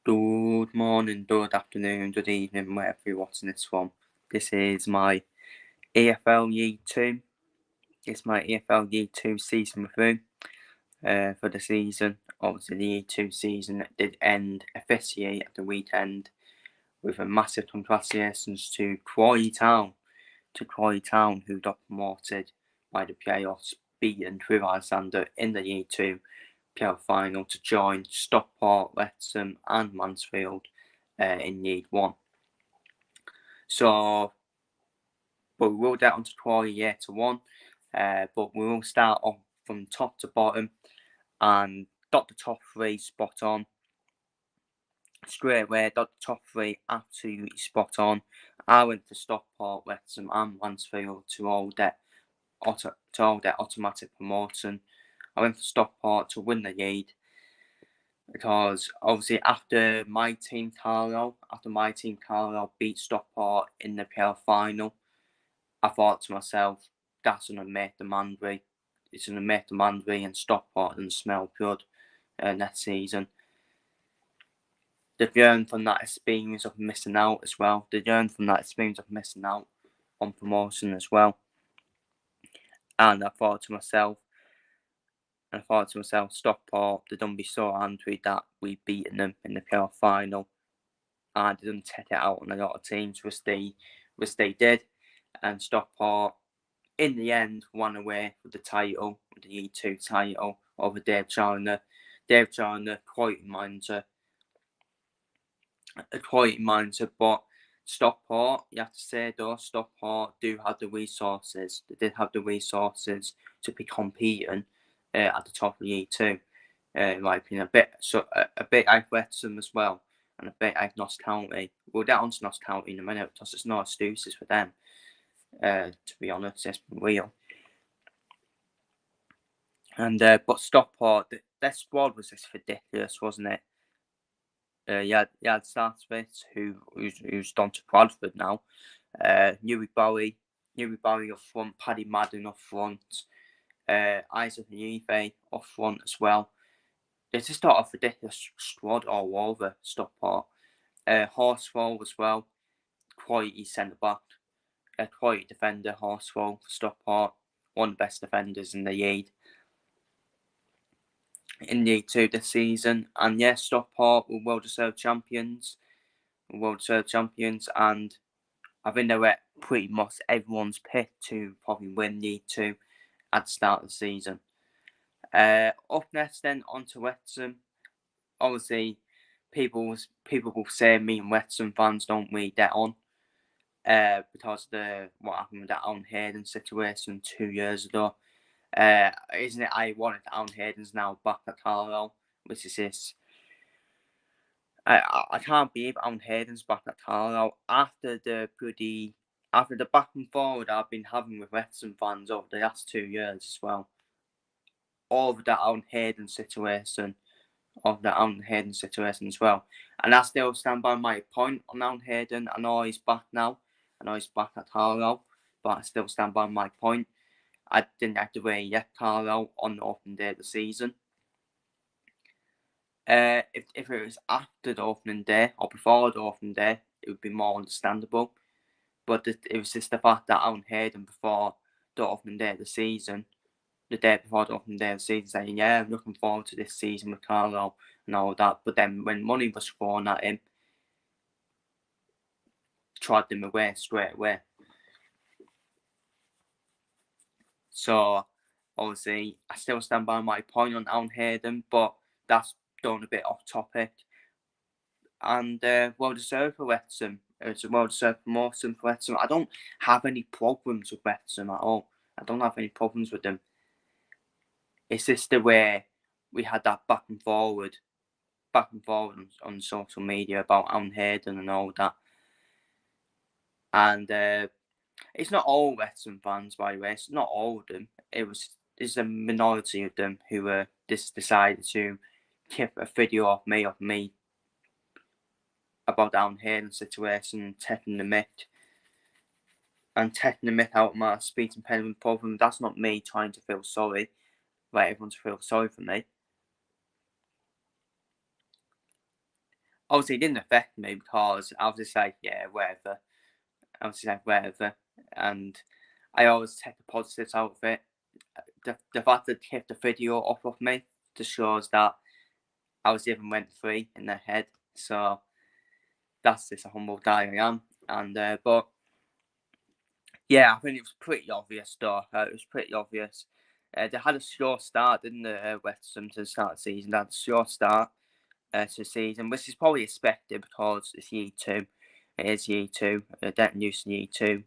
Good morning, good afternoon, good evening, wherever you're watching this from. This is my EFL Year 2. It's my EFL Year 2 season review for the season. Obviously, the Year 2 season did end officially at the weekend with a massive congratulations to Croydon Town, who got promoted by the playoffs, beating Crewe Alexander in the Year 2 playoff final to join Stockport, Wrexham and Mansfield in League 1. So, but we will get onto Croydon Year 1, but we will start off from top to bottom and got the top 3 spot on. Straight away, got the top 3 absolutely spot on. I went for Stockport, Wrexham and Mansfield to all that automatic promotion. I went for Stockport to win the league because obviously after my team Carlisle beat Stockport in the playoff final, I thought to myself, that's going to make the Mandry. It's going to make the Mandry and Stockport and smell good next season. They've learned from that experience of missing out as well. They learned from that experience of missing out on promotion as well. And I thought to myself, Stockport, they don't be so angry that we beaten them in the playoff final. And they didn't take it out on a lot of teams, which they did. And Stockport, in the end, won away with the title, with the E2 title over Dave Challoner. Dave Challoner, quite mindset, but Stockport, you have to say though, Stockport do have the resources. They did have the resources to be competing at the top of the E2. In my opinion, a bit like Wrexham as well, and a bit like Notts County. We'll get on to Notts County in a minute because there's no excuses for them. To be honest, it's been real. And but Stockport, their squad was just ridiculous, wasn't it? You had Startsmith, who's gone to Bradford now. Newey Bowie up front, Paddy Madden up front, Isaac Nieve up front as well. They just got a ridiculous squad all over Stockport. Horsfall as well, quality centre back, quality defender. Horsfall for Stockport, one of the best defenders in the league. In League 2 this season, and yes, Stockport were well-deserved champions, and I think they were pretty much everyone's pick to probably win League 2 at the start of the season. Up next then, onto Wrexham. Obviously, people will say me and Wrexham fans don't really get on because of what happened with that Alan Hayden situation 2 years ago. Isn't it ironic that Alan Hayden's now back at Carlisle, which is this. I can't believe Alan Hayden's back at Carlisle after the back and forward I've been having with Wrexham fans over the last 2 years as well. Over that Alan Hayden situation as well. And I still stand by my point on Alan Hayden. I know he's back now. I know he's back at Carlisle, but I still stand by my point. I didn't like the way he left Carlisle on the opening day of the season. If it was after the opening day or before the opening day, it would be more understandable. But it was just the fact that Alan Hayden before the opening day of the season, saying, yeah, I'm looking forward to this season with Carlisle and all that. But then when money was thrown at him, tried them away straight away. So, obviously, I still stand by my point on Alan Hayden, but that's done a bit off topic. And well-deserved for Wrexham. It's a well-deserved promotion for Wrexham. I don't have any problems with Wrexham at all. I don't have any problems with them. It's just the way we had that back and forward on social media about Alan Hayden and all that. And it's not all Wrexham fans, by the way. It's not all of them. It's a minority of them who just decided to keep a video of me about the Alan Hayden situation and taking the myth out of my speech impediment problem. That's not me trying to feel sorry. Like everyone to feel sorry for me. Obviously, it didn't affect me because I was just like, yeah, whatever. I was just like, whatever. And I always take the positives out of it. The fact that they kept the video off of me just shows that I was even rent free in their head. So that's just a humble guy I am. And but yeah, I think it was pretty obvious though. It was pretty obvious. They had a slow start, didn't they, West Ham to start the season? They had a slow start to the season, which is probably expected because it's year two. It is year two. They're getting used to year two,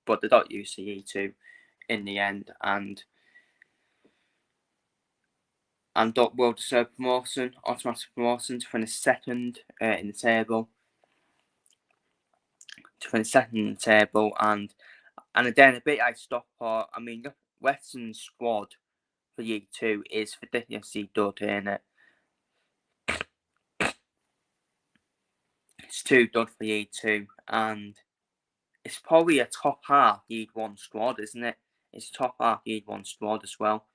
but they got used to year two in the end, and got well deserved promotion, automatic promotion to finish second in the table. And again a bit like Stockport. I mean, West Ham's squad for year two is ridiculously good, isn't it? It's too good for year two, and it's probably a top half year one squad, isn't it? It's a top half year one squad as well.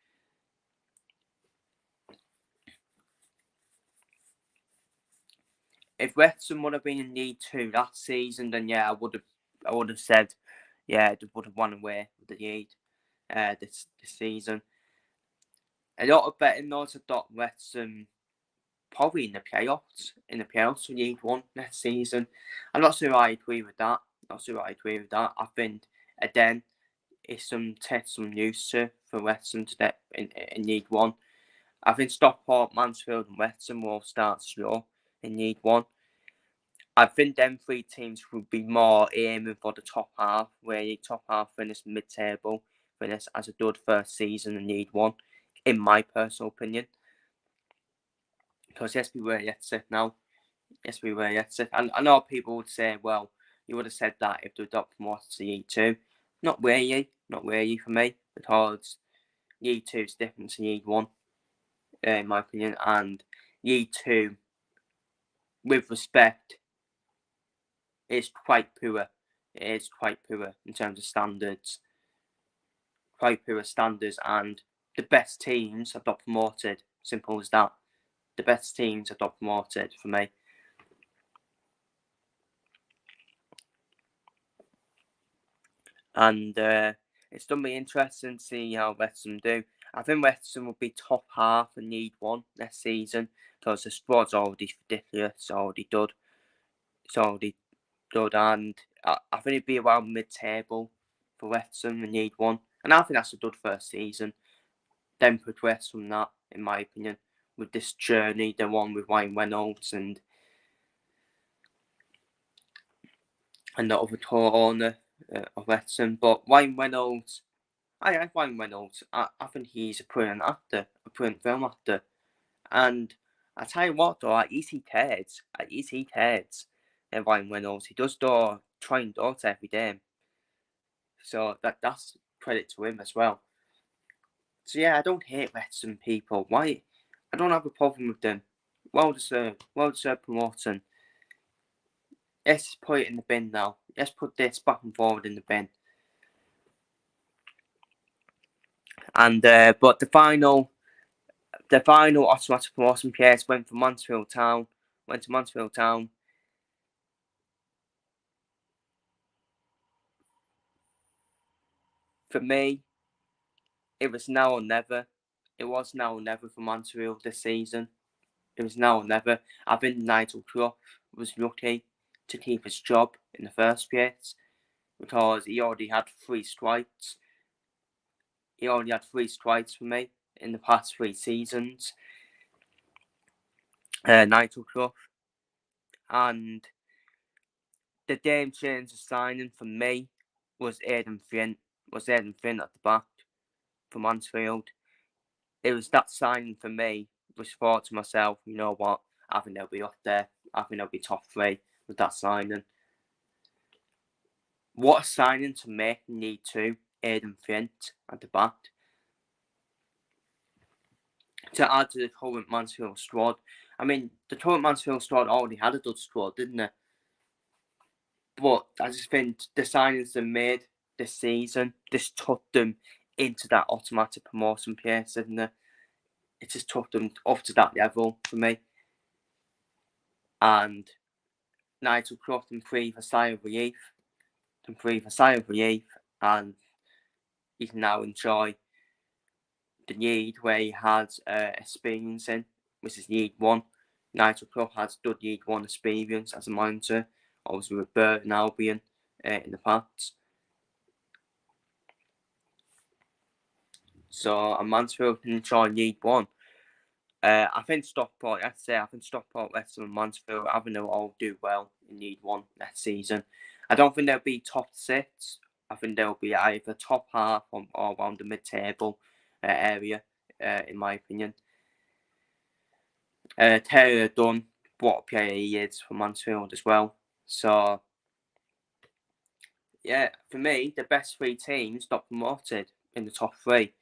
If Wrexham would have been in League Two last season, then yeah, I would have said, yeah, they would have won away with the league this season. A lot of betting those have got Wrexham probably in the playoffs for League One next season. I'm not sure I agree with that. I think again it's some news for Wrexham to get in League One. I think Stockport, Mansfield, and Wrexham will start slow in League One. I think them three teams would be more aiming for the top half, where the top half finish mid-table, finish as a good first season in League One, in my personal opinion. Because yes, we were yet to now. Yes, we were yet to. And I know people would say, well, you would have said that if they got promoted to League Two. Not really for me, because League Two is different to League One, in my opinion, and League Two, with respect, is quite poor. It is quite poor in terms of standards. Quite poor standards, and the best teams have got promoted. Simple as that. The best teams have got promoted for me. And it's going to be interesting to see how West Ham do. I think West Ham will be top half in League One next season because the squad's already ridiculous. It's already good. And I think it'd be around mid-table for West Ham in League One. And I think that's a good first season. Then progress from that, in my opinion, with this journey, the one with Ryan Reynolds and the other owner of West Ham. But Ryan Reynolds, I like Ryan Reynolds. I think he's a brilliant actor, a brilliant film actor. And I tell you what, though, at EC Cares, Ryan Reynolds, he does try and do it every day. So that's credit to him as well. So yeah, I don't hate West Ham people. Why? I don't have a problem with them. Well deserved promotion. Let's put it in the bin now. Let's put this back and forward in the bin. And but the final automatic promotion PS went to Mansfield Town. For me, it was now or never. It was now or never for Mansfield this season. It was now or never. I think Nigel Clough was lucky to keep his job in the first place because he already had 3 strikes. He already had 3 strikes for me in the past 3 seasons. Nigel Clough. And the game changer signing for me was Aidan Flint. at the back for Mansfield. It was that signing for me, which thought to myself, you know what, I think they'll be up there. I think they'll be top 3 with that signing. What a signing to make in League 2, Aidan Flint at the back. To add to the current Mansfield squad. I mean, the current Mansfield squad already had a good squad, didn't it? But I just think the signings they made this season just took them into that automatic promotion place, didn't it? It just took them up to that level for me. and Nigel Clough can breathe a sigh of relief, and he can now enjoy the league where he has experience in, which is League One. Nigel Clough has done League One experience as a manager, obviously with Burton Albion in the past. So Mansfield can enjoy League One. I think Stockport, Wrexham and Mansfield Avenue all do well in League One next season. I don't think they'll be top 6. I think they'll be either top half or around the mid-table area, in my opinion. Taylor Dunn, what a player he is for Mansfield as well. So, yeah, for me, the best 3 teams got promoted in the top 3.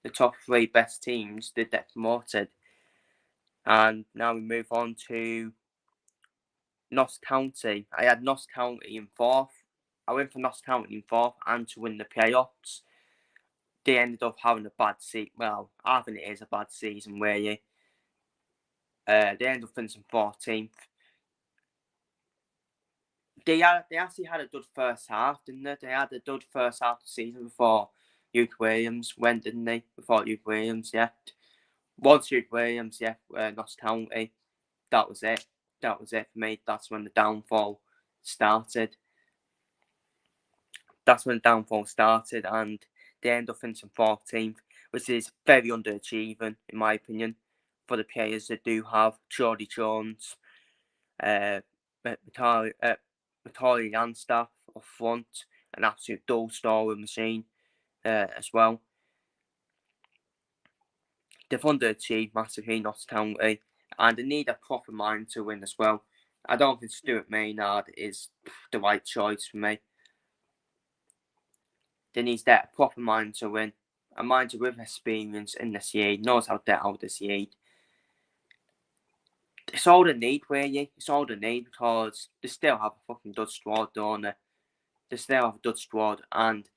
The top 3 best teams did get promoted. And now we move on to Notts County. I had Notts County in 4th. I went for Notts County in 4th and to win the playoffs. They ended up having a bad season. Well, I think it is a bad season where they ended up finishing 14th. They actually had a good first half, didn't they? They had a good first half of the season before Hugh Williams went, didn't they? Before Hugh Williams, yeah. Once Hugh Williams, yeah, Notts County, that was it. That was it for me. That's when the downfall started. And they end up finishing 14th, which is very underachieving, in my opinion, for the players that do have. Geordie Jones, Matari Landstaff up front, an absolute goal-scoring machine as well. They've underachieved massively, Notts County, and they need a proper mind to win as well. I don't think Stuart Maynard is the right choice for me. They need that proper mind to win. A manager with experience in this league, knows how to get out this league. It's all they need, really. It's all they need because they still have a fucking good squad, don't they? They still have a good squad, and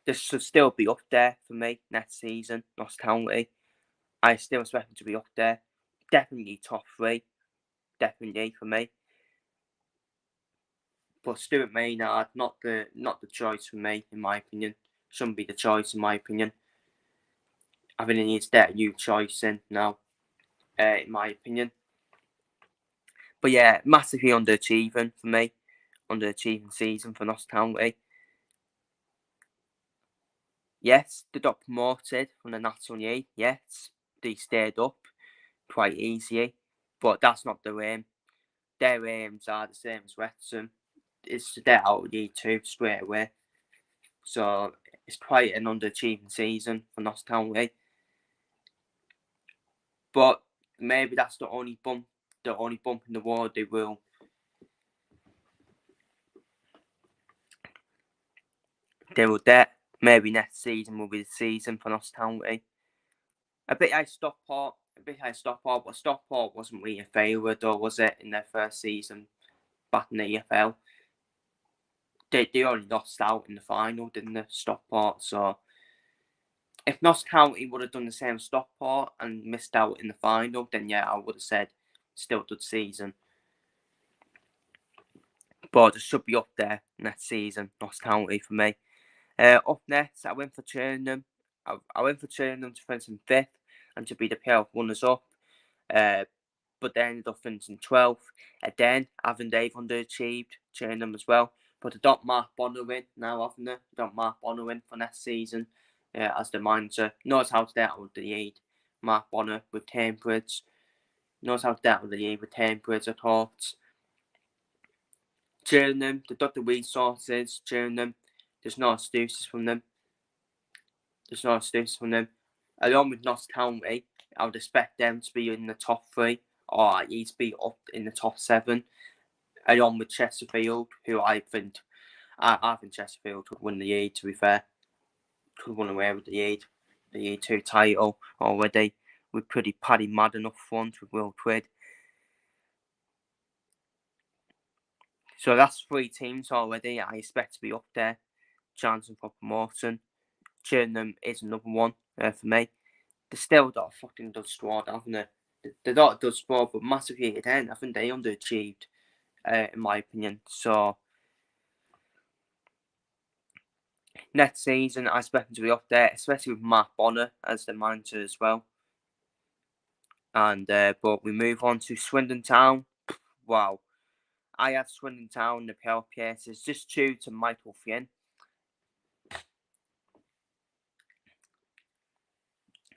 they should still be up there for me next season, Notts County. I still expect them to be up there. Definitely top 3. Definitely for me. But Stuart Maynard, not the choice for me, in my opinion. Shouldn't be the choice, in my opinion. I think he needs to get a new choice in now, in my opinion. But yeah, massively underachieving for me. Underachieving season for Notts County. Yes, they got promoted from the National League. Yes, they stayed up quite easily. But that's not their aim. Their aims are the same as Wrexham. It's to get out of League 2 straight away. So it's quite an underachieving season for Notts County. But maybe that's the only bump in the road they will get. Maybe next season will be the season for Notts County. A bit like Stockport, but Stockport wasn't really a failure, though, was it, in their first season back in the EFL? They only lost out in the final, didn't they, Stockport? So if Notts County would have done the same as Stockport and missed out in the final, then yeah, I would have said still good season. But it should be up there next season, Notts County for me. Up next, I went for Turnham. I went for Turnham to finish in 5th and to be the playoff runners-up. But they ended up finishing 12th. Then, haven't they underachieved Turnham as well? But they got Mark Bonner in now, haven't they? They got Mark Bonner in for next season as the manager. Knows how to get out of the lead. Mark Bonner with Cambridge. Knows how to get out of the lead with Cambridge, I thought. Turnham, they've got the resources. Turnham, there's no excuses from them. Along with Notts County, I would expect them to be in the top 3 or at least be up in the top 7. Along with Chesterfield, who I think Chesterfield would win the league, to be fair. Could run away with the league 2 title already. With pretty Paddy Madden up front with Will Quid. So that's 3 teams already I expect to be up there. Chancing for promotion. Turnham is another one for me. They still got a fucking good squad, haven't they? They got a good squad, but massive year at end. I think they underachieved, in my opinion. So next season, I expect them to be up there, especially with Matt Bonner as the manager as well. And but we move on to Swindon Town. Wow, I have Swindon Town in the playoff places just due to Michael Finn.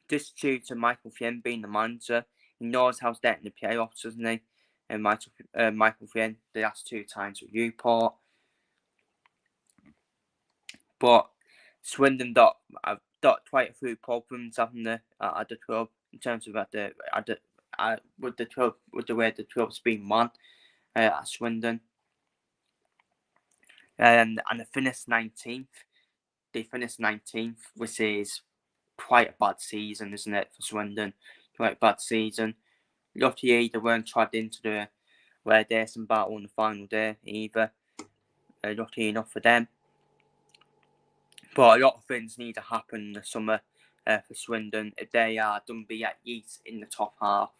Just due to Michael Finn being the manager, he knows how to get in the playoffs, doesn't he? And Michael Finn, the last 2 times with Newport. But Swindon got quite a few problems, haven't they, at the club in terms of with the club, with the way the club's been run at Swindon, and they finished 19th. They finished 19th, which is quite a bad season, isn't it, for Swindon? Quite a bad season. Lucky they weren't dragged into the relegation battle on the final day either. Lucky enough for them. But a lot of things need to happen in the summer for Swindon if they are done be at least in the top half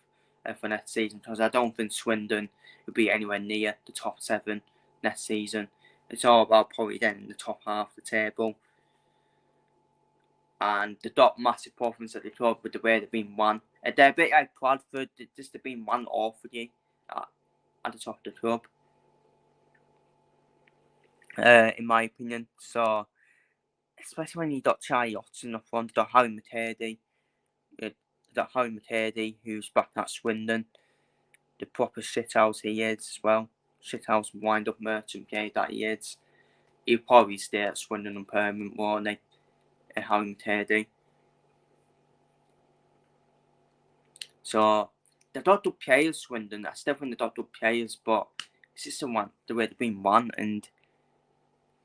for next season, because I don't think Swindon will be anywhere near the top 7 next season. It's all about probably then in the top half of the table. And they've got massive problems at the club with the way they've been won. They're a bit like Bradford, they've been won awfully at the top of the club, in my opinion. So, especially when you've got Charlie Hodgson up front, you've got Harry Matady, who's back at Swindon. The proper shithouse he is as well. Shithouse wind-up merchant game that he is. He'll probably stay at Swindon on permanent, won't he? Harry Matady. So, they've got good players, Swindon. I still think they've got good players, but it's just the way they've been run, and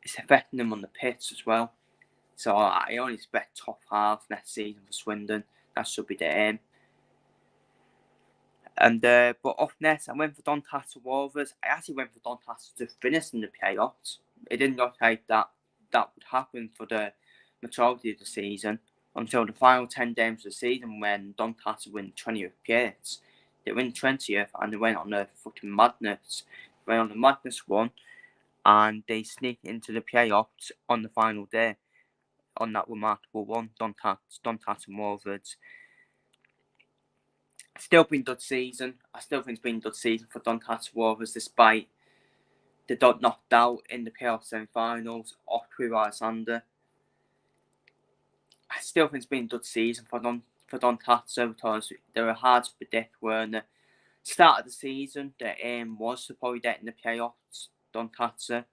it's affecting them on the pitch as well. So I only expect top half next season for Swindon. That should be the aim. And but up next, I went for Doncaster Rovers. I actually went for Doncaster to finish in the playoffs. It didn't look like that would happen for the majority of the season until the final 10 games of the season when Doncaster win 20th place. They win 20th and they went on a fucking madness. They went on a madness run and they sneak into the playoffs on the final day. On that remarkable one, Doncaster Rovers. Still been a good season. I still think it's been a good season for Doncaster Rovers, despite they got knocked out in the playoff semi-finals off Crewe Alexander. I still think it's been a good season for Doncaster because they were hard to predict, weren't they? Start of the season, their aim was to probably get in the playoffs, Doncaster.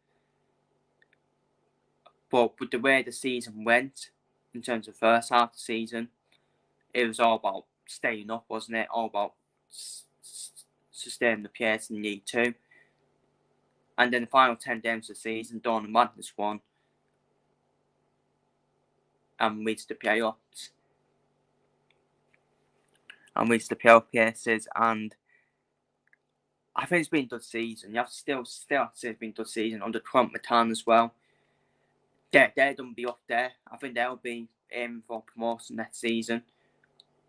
But with the way the season went, in terms of first half of the season, it was all about staying up, wasn't it? All about sustaining the place in League 2. And then the final 10 games of the season, Dawn and Madness won and reached the playoffs. And reached the playoff places, and I think it's been a good season. You have to still have to say it's been a good season under Trump Matan as well. They're going to be up there. I think they'll be aiming for promotion next season.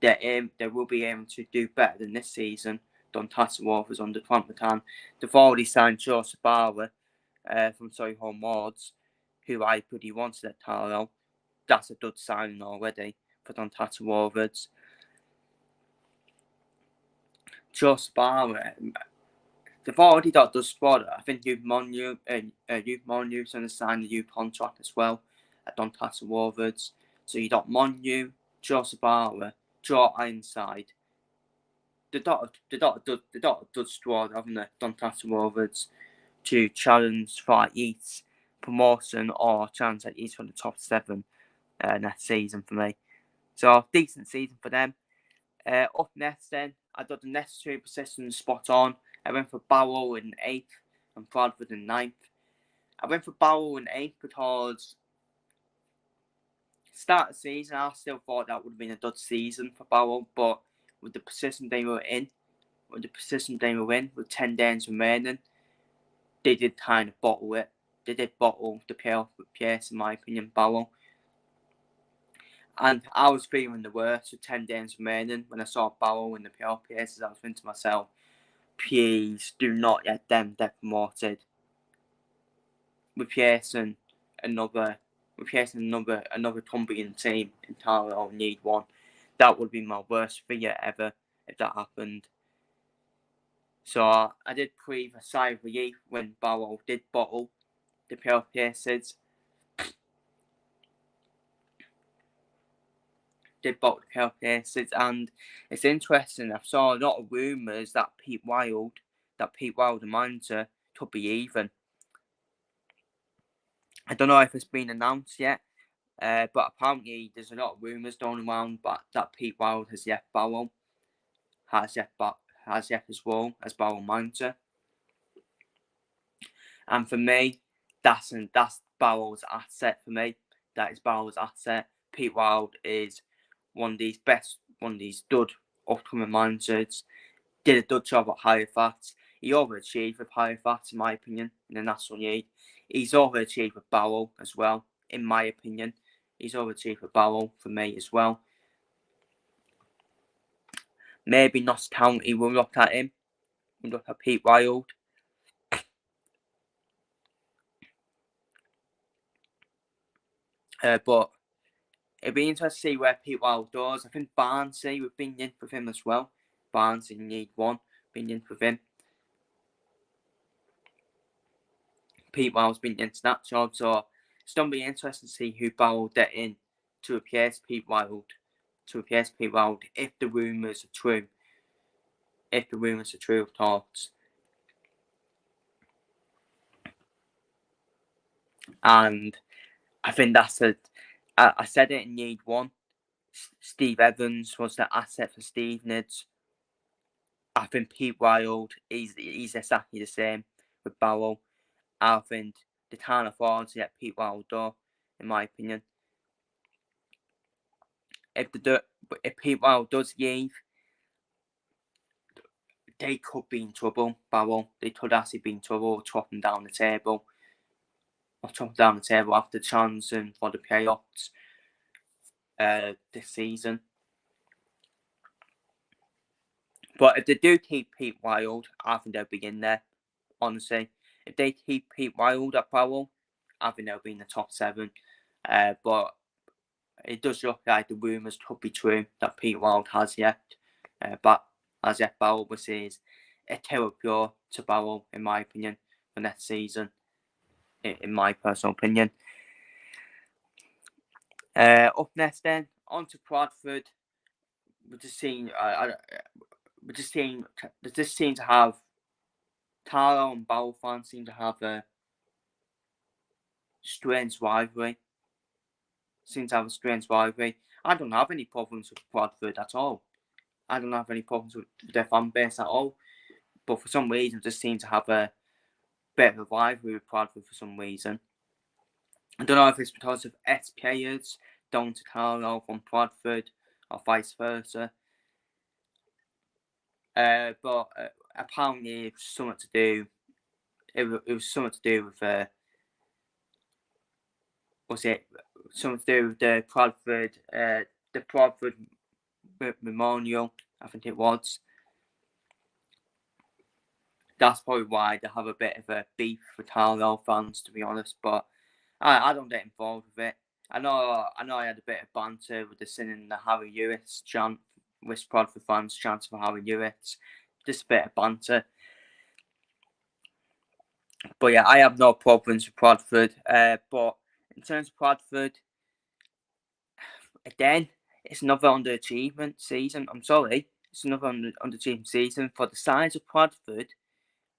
They will be aiming to do better than this season. Doncaster Rovers under Trump Matan. They've already signed Joseph Barber from Solihull Moors, who I pretty wanted at Carlo. That's a good signing already for Doncaster Rovers. Joseph Barber, they've already got the squad. I think Youth Monou's going to sign the youth contract as well at Doncaster Rovers. So you got Monou, Joseph Barber, Joe Ironside. They got a good squad, haven't they, Doncaster Rovers, to challenge for at least promotion or chance at least for the top 7 next season for me. So decent season for them. Up next then, I got the next 2 positions spot on. I went for Barrow in 8th and Bradford in 9th. I went for Barrow in 8th because start of the season, I still thought that would have been a good season for Barrow, but with the position they were in, with 10 games remaining, they did kind of bottle it. They did bottle the playoff place, in my opinion, Barrow. And I was feeling the worst with 10 games remaining when I saw Barrow in the playoff places. I was thinking to myself, please do not let them get promoted. Replacing another Cumbrian team entirely in League One. That would be my worst fear ever if that happened. So I did breathe a sigh of relief when Barrow did bottle the playoff places. And it's interesting. I saw a lot of rumours that Pete Wild, the manager, could be even. I don't know if it's been announced yet, but apparently there's a lot of rumours going around that Pete Wild has left Barrow, has left his role as Barrow manager. And for me, that's Barrow's asset for me. That is Barrow's asset. Pete Wild is one of these good upcoming managers. Did a good job at Halifax. He overachieved with Halifax, in my opinion, in the National League. He's overachieved with Barrow as well, in my opinion. He's overachieved with Barrow for me as well. Maybe Notts County will look at him. We'll look at Pete Wild. But it'd be interesting to see where Pete Wild does. I think Barnsley, we've been in with him as well. Barnsley in League One, been in with him. Pete Wild's been into that job, so it's going to be interesting to see who Barrow get in to replace Pete Wild. If the rumours are true. If the rumours are true, of course. And I think that's it. I said it in League One. Steve Evans was the asset for Stevenage. I think Pete Wild, he's exactly the same with Barrow. I think they can't afford to let Pete Wild go, in my opinion. If Pete Wild does leave, they could be in trouble, Barrow. They could actually be in trouble, chopping down the table. Or chopping down the table after chancing for the playoffs this season. But if they do keep Pete Wild, I think they'll be in there, honestly. If they keep Pete Wild at Barrow, I think they'll be in the top 7. But it does look like the rumours could be true that Pete Wild has left Barrow, which is a terrible blow to Barrow, in my opinion, for next season, in my personal opinion. Up next then, on to Bradford. We're just seeing to have Taro and Barrow fans seem to have a strange rivalry. I don't have any problems with Bradford at all. I don't have any problems with their fan base at all. But for some reason, just seem to have a bit of a rivalry with Bradford for some reason. I don't know if it's because of ex-players down to Carlo from Bradford or vice versa. But apparently it was something to do. It was something to do with something to do with the Bradford Memorial, I think it was. That's probably why they have a bit of a beef with Carlisle fans, to be honest. But I don't get involved with it. I know I had a bit of banter with the singing the Harry Ewitts chant, with Bradford fans chanting for Harry Ewitts. Just a bit of banter. But yeah, I have no problems with Bradford. But in terms of Bradford, again, it's another underachievement season. I'm sorry. It's another underachievement season. For the size of Bradford,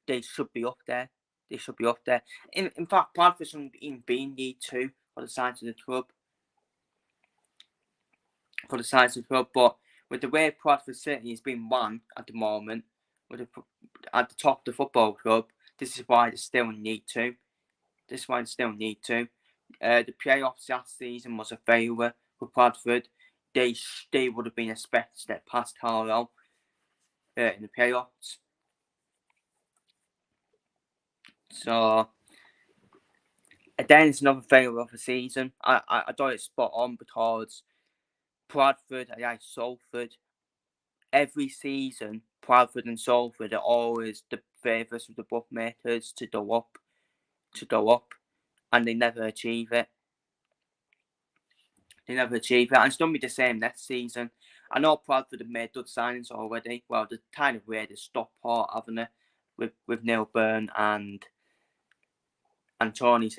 they should be up there. In fact, Bradford shouldn't even be in League 2 for the size of the club. But with the way Bradford City is being run at the moment, at the top of the football club, this is why they're still in League 2. The playoffs last season was a failure for Bradford. They would have been expected to get past Carlisle in the playoffs. So again, it's another failure of a season. I thought it's spot on because Bradford, Salford. Every season, Bradford and Salford are always the favourites of the bookmakers to go up, and they never achieve it. And it's done me the same next season. I know Bradford have made good signings already. Well, they're kind of weird. It's Stockport, haven't they? With Neil Byrne and Tony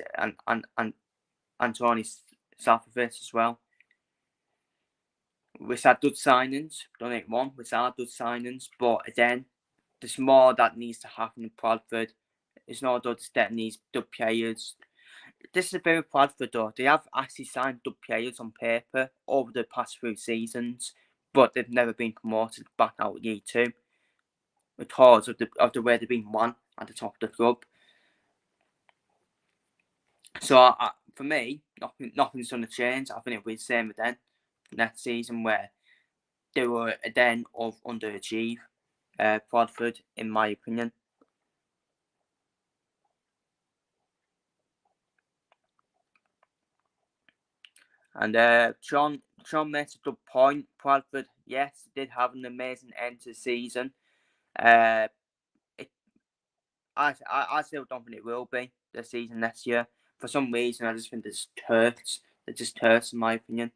south of it as well. We've had good signings. Don't get one. We've had good signings, but again, there's more that needs to happen in Bradford. It's not that needs good players. This is a very Bradford though. They have actually signed good players on paper over the past few seasons, but they've never been promoted back out of Year 2 because of the way they've been won at the top of the club. So for me, nothing's going to change. I think it'll be the same again next season, where they were again of underachieve Bradford, in my opinion. And John makes a good point. Bradford, yes, did have an amazing end to the season. I still don't think it will be the season next year. For some reason, I just think there's turds. They're just turds, in my opinion.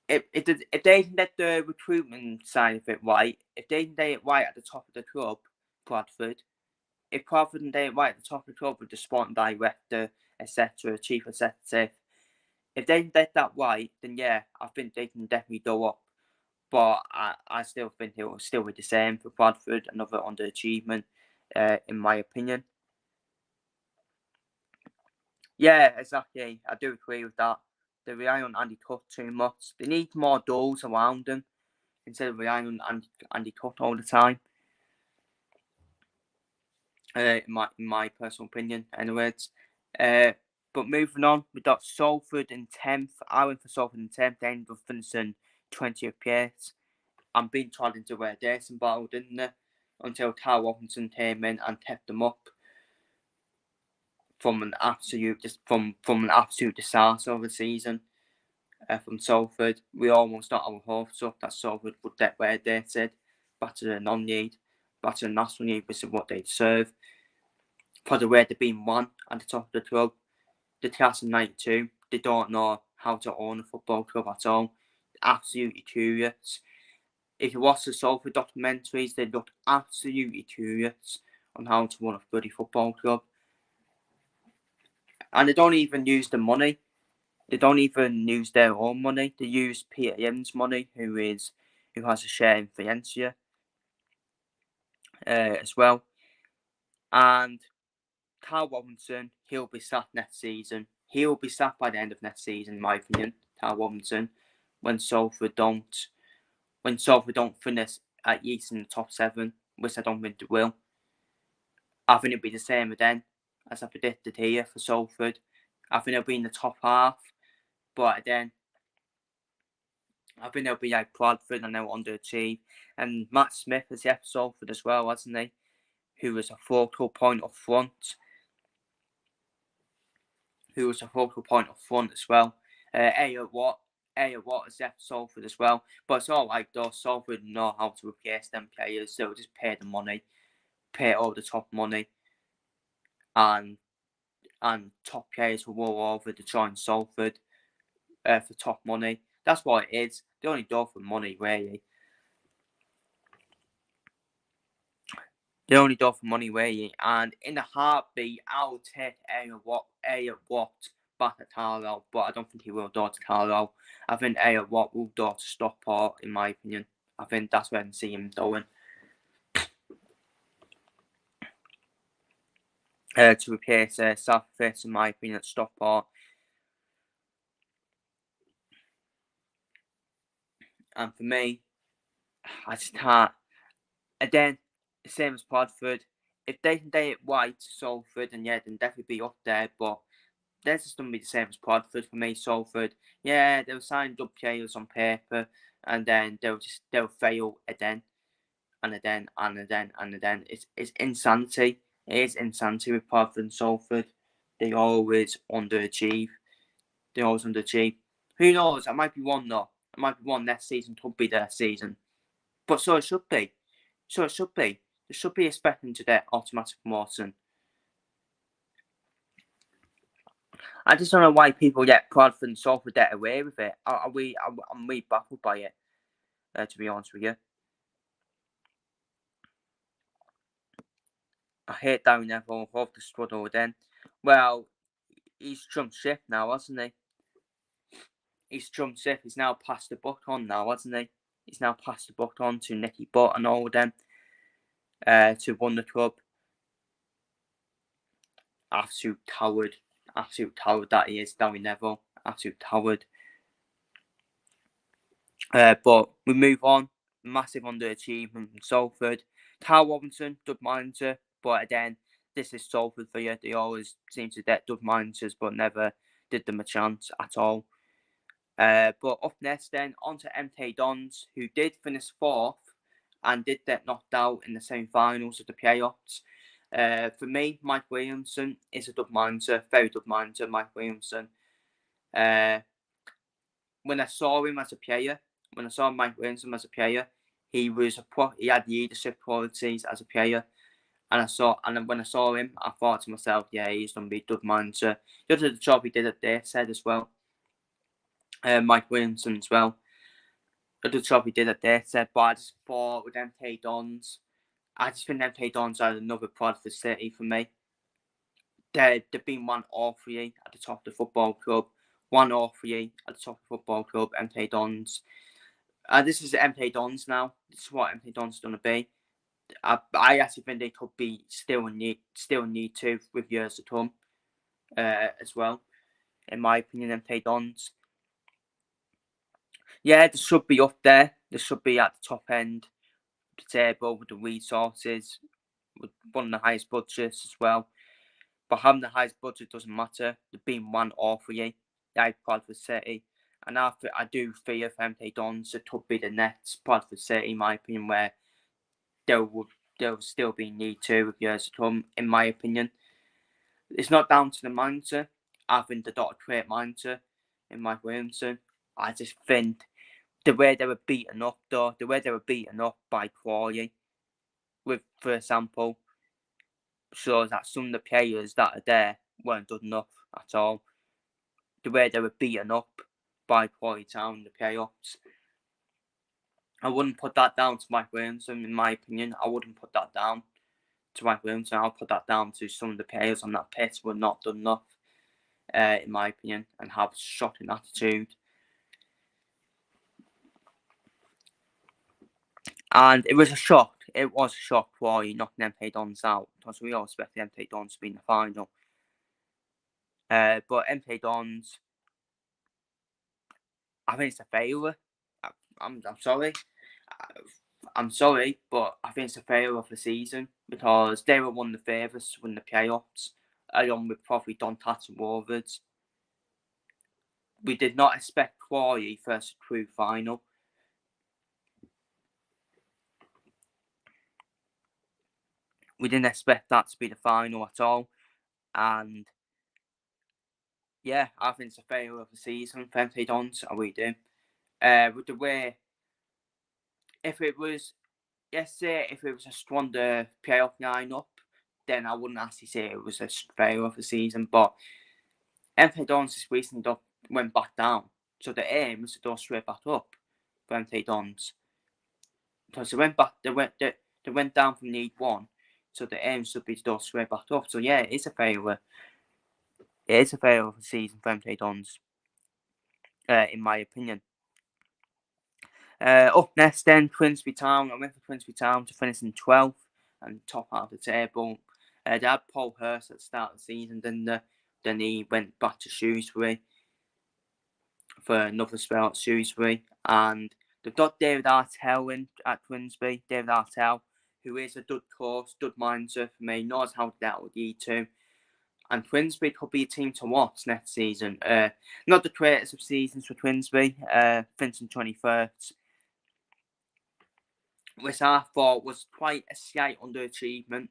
If they can get the recruitment side of it right, if they can get it right at the top of the club, Bradford, if Bradford can get it right at the top of the club with the sporting director, etc., chief executive, if they can get that right, then yeah, I think they can definitely go up. But I still think it will still be the same for Bradford, another underachievement, in my opinion. Yeah, exactly. I do agree with that. They rely on Andy Cook too much. They need more goals around them instead of relying on Andy Cook all the time. In my personal opinion, anyways. But moving on, we got Salford in 10th. I went for Salford in 10th, they ended up finishing 20th place. I'm being tried into where Dyson battle, didn't they? Until Kyle Robinson came in and kept them up from an absolute disaster of a season. From Salford, we almost got our hopes up that Salford would get where they said, back to the non-league, back to the national league, which is what they deserve. For the way they've been won at the top of the club, the class of 92, they don't know how to own a football club at all. Absolutely curious. If you watch the Salford documentaries, they look absolutely curious on how to run a bloody football club. And they don't even use the money. They don't even use their own money. They use Peter Yim's money, who has a share in Valencia as well. And Carl Robinson, he'll be sacked next season. He'll be sacked by the end of next season, in my opinion. Carl Robinson, when Salford don't finish at least in the top 7, which I don't think they will. I think it'll be the same again as I predicted here for Salford. I think they'll be in the top half, but again, I think they'll be like Bradford and they'll underachieve. And Matt Smith has left Salford as well, hasn't he? Who was a focal point up front. As well. Elliot Watt has left Salford as well. But it's all right though. Salford know how to replace them players. They'll just pay the money, pay all the top money, and top players will roll over to join Salford for top money. That's what it is. They only do it for money, really. They only do it for money, really. And in a heartbeat, I'll take Elliot Watt back at Carlisle, but I don't think he will do it to Carlisle. I think Elliot Watt will do it to Stockport, in my opinion. I think that's where I can see him going. To replace Southgate, in my opinion, at Stockport. And for me, I just can't. Again, same as Bradford. If they can get it right, Salford, and yeah, then definitely be up there. But that's just going to be the same as Bradford for me. Salford, yeah, they'll sign good players on paper, and then they'll fail again, and again, and again, and again. It's insanity. It is insanity with Bradford and Salford. They always underachieve. Who knows? It might be one though. It might be one next season. Could be their season, but so it should be. So it should be. There should be expecting to get automatic promotion. I just don't know why people get Bradford and Salford get away with it. I'm really baffled by it, to be honest with you. I hate Darren Neville. I love the struggle then. Well, he's jumped ship now, hasn't he? He's jumped ship. He's now passed the buck on now, hasn't he? He's now passed the buck on to Nicky Butt and all of them to run the club. Absolute coward. Absolute coward that he is, Darren Neville. Absolute coward. But we move on. Massive underachievement from Salford. Carl Robinson, good manager, but again, this is Salford for you. They always seem to get good managers, but never did them a chance at all. But up next, then on to MK Dons, who did finish fourth and did get knocked out in the semi-finals of the playoffs. For me, Mike Williamson is a good manager, very good manager, Mike Williamson. When I saw him as a player, when I saw Mike Williamson as a player, he had leadership qualities as a player. And when I saw him, I thought to myself, yeah, he's going to be a good manager. Just the job he did at Gateshead as well. Mike Williamson as well. The job he did at Gateshead, but I just thought with MK Dons, I just think MK Dons are another Bradford City for me. They've been 1-3 at the top of the football club. 1-3 at the top of the football club, MK Dons. This is MK Dons now. This is what MK Dons is going to be. I actually think they could be still in need to with years to come as well. In my opinion, MK Dons. Yeah, they should be up there. They should be at the top end of the table with the resources, with one of the highest budgets as well. But having the highest budget doesn't matter. They've been 1-3. They're Bradford City. And I do fear for MK Dons, it could be the next Bradford City, in my opinion, where they'll still be in need to with years to come, in my opinion. It's not down to the manager. I think they've got a great manager in Mike Williamson. I just think the way they were beaten up, though, by Crawley, for example, shows that some of the players that are there weren't good enough at all. The way they were beaten up by Crawley Town in the playoffs. I wouldn't put that down to Mike Williamson, in my opinion. I wouldn't put that down to Mike Williamson. I'll put that down to some of the players on that pitch were not done enough, in my opinion, and have shocking attitude. And it was a shock. It was a shock for you knocking MK Dons out, because we all expected MK Dons to be in the final. But MK Dons, I think it's a failure. I'm sorry. I'm sorry, but I think it's a failure of the season because they were one of the favourites to win the playoffs, along with probably Doncaster Rovers. We did not expect Crawley first true final. We didn't expect that to be the final at all. And yeah, I think it's a failure of the season for MK Dons. I really do. With the way, if it was yesterday, if it was a stronger playoff lineup, then I wouldn't actually say it was a failure of the season. But MK Dons this recently went back down, so the aim is to go straight back up for MK Dons. Because they went down from League One, so the aim should be to go straight back up. So yeah, it is a failure. It is a failure of the season for MK Dons, in my opinion. Up next then, Twinsby Town. I went for Twinsby Town to finish in 12th and top half of the table. They had Paul Hurst at the start of the season, then he went back to Shrewsbury for another spell at Shrewsbury. And they've got David Artell in at Twinsby. David Artell, who is a good coach, good manager for me, knows how to deal with E2. And Twinsby could be a team to watch next season. Not the greatest of seasons for Twinsby, finishing 21st. Which I thought was quite a slight underachievement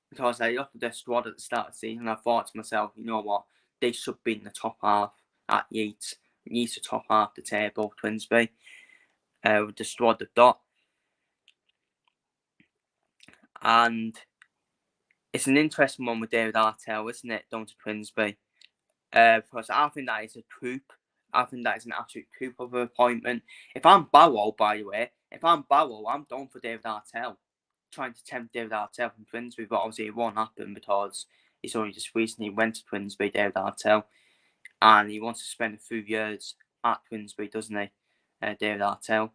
because I looked at their squad at the start of the season and I thought to myself, you know what, they should be in the top half at Yates. needs to top half the table, Twinsby, with the squad they've got. And it's an interesting one with David Artell, isn't it, down to Twinsby? Because I think that is a coup. I think that is an absolute coup of an appointment. If I'm Barrow, by the way, I'm down for David Artell. Trying to tempt David Artell from Twinsby, but obviously it won't happen because he's only just recently went to Twinsby, David Artell, and he wants to spend a few years at Twinsby, doesn't he, David Artell?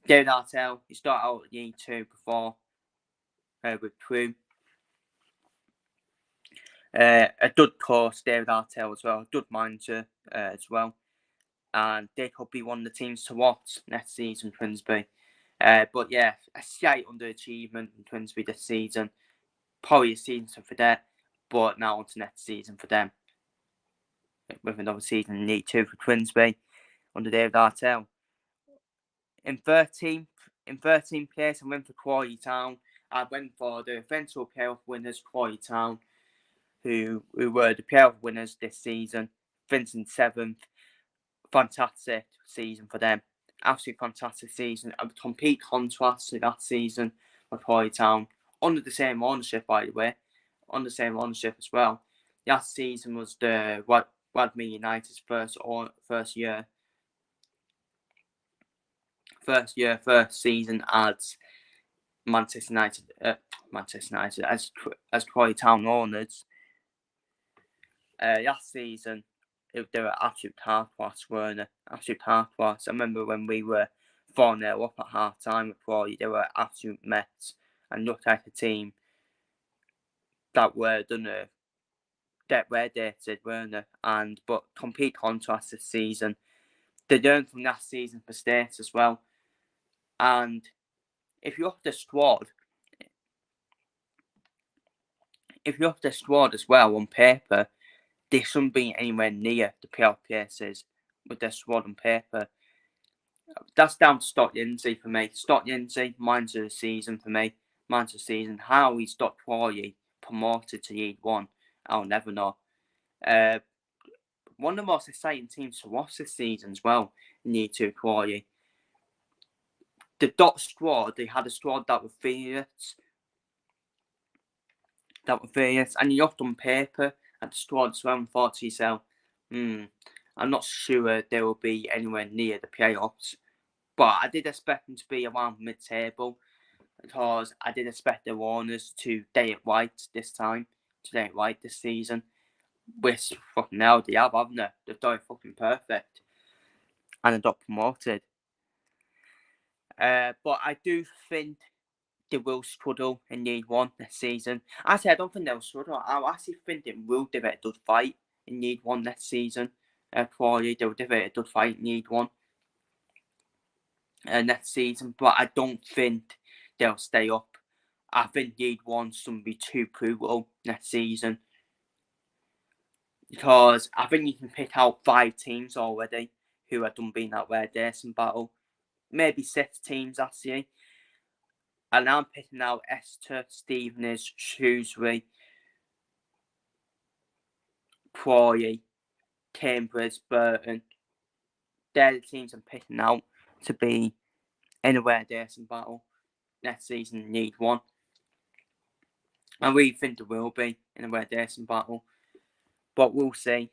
David Artell, he started out at Year 2 before with Crewe. A good course, David Artell as well, a good manager as well. And they could be one of the teams to watch next season, Twinsby. But yeah, a slight underachievement in Twinsby this season. Probably a season for that, but now on to next season for them. With another season in League 2 for Twinsby under David Artell. In 13th place, I went for Quarry Town. I went for the eventual playoff winners, Quarry Town, who were the playoff winners this season. Finishing 7th. Fantastic season for them. Absolutely fantastic season. A complete contrast to that season for Quarry Town. Under the same ownership, by the way. Under the same ownership as well. That season was the Wadmere United's first season as Manchester United as Quarry Town owners. That season, they were absolute half class, weren't they? Absolute half class. I remember when we were 4-0 up at half time with Quarry, they were absolute mess and looked like a team that were dated, weren't they? But complete contrast this season. They learned from last season's mistakes as well. And if you look at the squad, as well on paper, they shouldn't be anywhere near the playoff places with their squad on paper. That's down to Stott Lindsay for me. Stott Lindsay, manager of the season for me. Manager of the season. How he's got Quarry promoted to League 1, I'll never know. One of the most exciting teams to watch this season as well, League 2 Quarry. The dot squad, they had a squad that were fierce. And you looked on paper at the squad as well and thought to yourself, I'm not sure they will be anywhere near the playoffs. But I did expect them to be around mid-table because I did expect their owners to day it right this season. Which fucking hell they have, haven't they? They've done it fucking perfect. And they got promoted. But I do think they will struggle in League 1 this season. Actually, I don't think they'll struggle. I actually think they will give it a good fight in League 1 next season. Probably they'll give it a good fight in League 1 next season. But I don't think they'll stay up. I think League 1's going to be too brutal next season. Because I think you can pick out 5 teams already who have done being that relegation battle. Maybe 6 teams, actually. And I'm picking out Exeter, Stevenage, Shrewsbury, Quarry, Cambridge, Burton. They're the teams I'm picking out to be in a relegation battle next season in League 1. I really think there will be in a relegation battle. But we'll see.